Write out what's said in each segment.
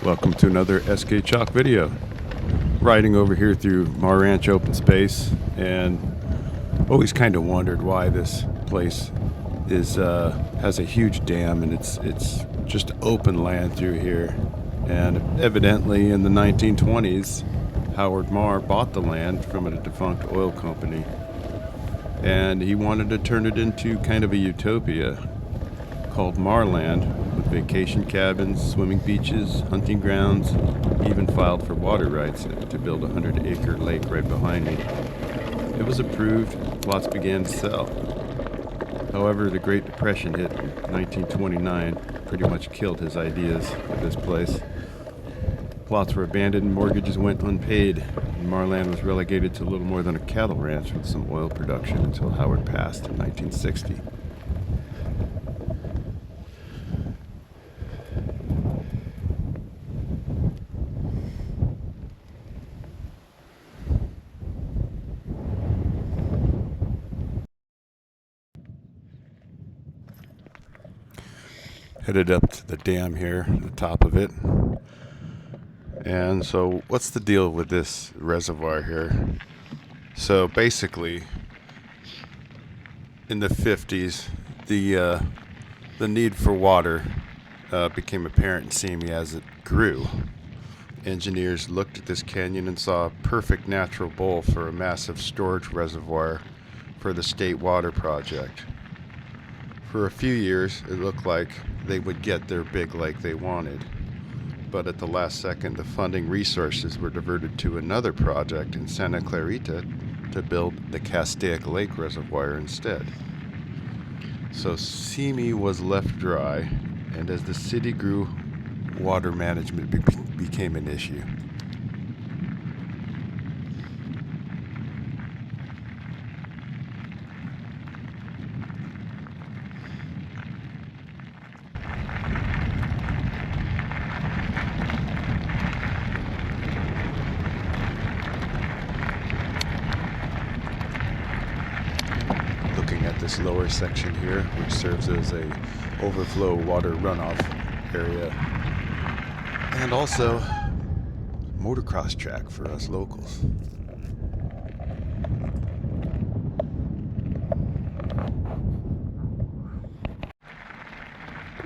Welcome to another SK Chalk video. Riding over here through Marr Ranch open space, and always kind of wondered why this place is has a huge dam, and it's just open land through here. And evidently in the 1920s, Howard Marr bought the land from a defunct oil company, and he wanted to turn it into kind of a utopia called Marr Land, with vacation cabins, swimming beaches, hunting grounds, even filed for water rights to build a 100-acre lake right behind me. It was approved, lots began to sell. However, the Great Depression hit in 1929, pretty much killed his ideas for this place. Plots were abandoned, mortgages went unpaid, and Marr Land was relegated to little more than a cattle ranch with some oil production until Howard passed in 1960. Headed up to the dam here, the top of it. And so what's the deal with this reservoir here? So basically, in the 50s, the need for water became apparent in Simi as it grew. Engineers looked at this canyon and saw a perfect natural bowl for a massive storage reservoir for the state water project. For a few years, it looked like they would get their big lake they wanted. But at the last second, the funding resources were diverted to another project in Santa Clarita to build the Castaic Lake reservoir instead. So Simi was left dry, and as the city grew, water management became an issue. Looking at this lower section here, which serves as a overflow water runoff area, and also motocross track for us locals.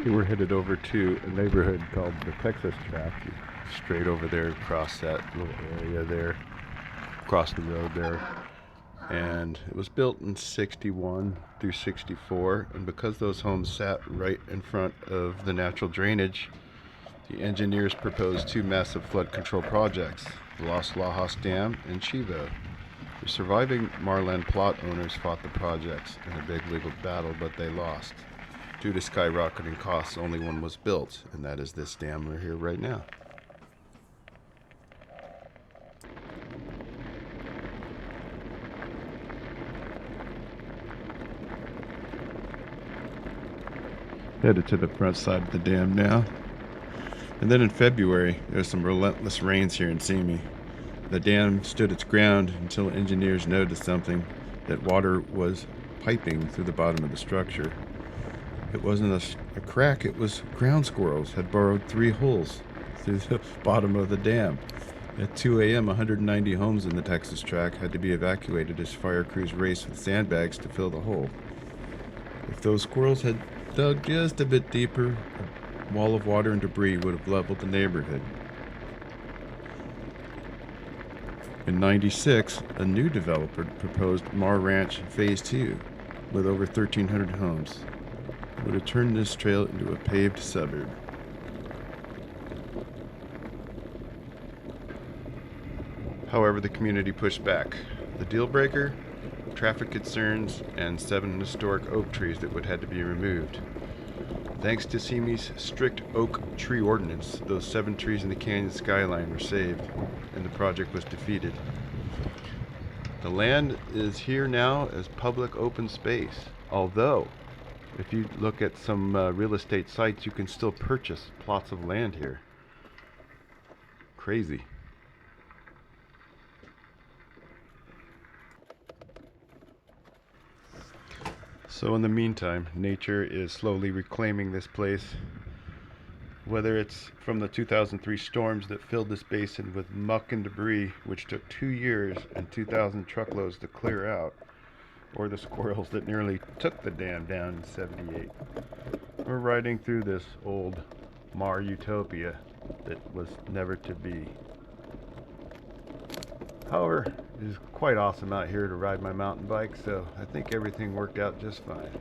We're headed over to a neighborhood called the Texas Tract, straight over there across that little area there, across the road there. And it was built in 61 through 64, and because those homes sat right in front of the natural drainage, the engineers proposed two massive flood control projects, the Las Llajas Dam and Chivo. The surviving Marrland plot owners fought the projects in a big legal battle, but they lost. Due to skyrocketing costs, only one was built, and that is this dam we're here right now. Headed to the front side of the dam now. And then in February, there's some relentless rains here in Simi. The dam stood its ground until engineers noticed something, that water was piping through the bottom of the structure. It wasn't a crack, it was ground squirrels had burrowed 3 holes through the bottom of the dam. At 2 a.m., 190 homes in the Texas Tract had to be evacuated as fire crews raced with sandbags to fill the hole. If those squirrels had dug just a bit deeper, a wall of water and debris would have leveled the neighborhood. In '96, a new developer proposed Marr Ranch Phase 2 with over 1,300 homes. It would have turned this trail into a paved suburb. However, the community pushed back. The deal breaker? Traffic concerns and 7 historic oak trees that would have to be removed. Thanks to Simi's strict oak tree ordinance, those 7 trees in the canyon skyline were saved, and the project was defeated. The land is here now as public open space, although if you look at some real estate sites, you can still purchase plots of land here. Crazy. So in the meantime, nature is slowly reclaiming this place. Whether it's from the 2003 storms that filled this basin with muck and debris, which took 2 years and 2,000 truckloads to clear out, or the squirrels that nearly took the dam down in '78. We're riding through this old Marr Utopia that was never to be. However, it is quite awesome out here to ride my mountain bike, so I think everything worked out just fine.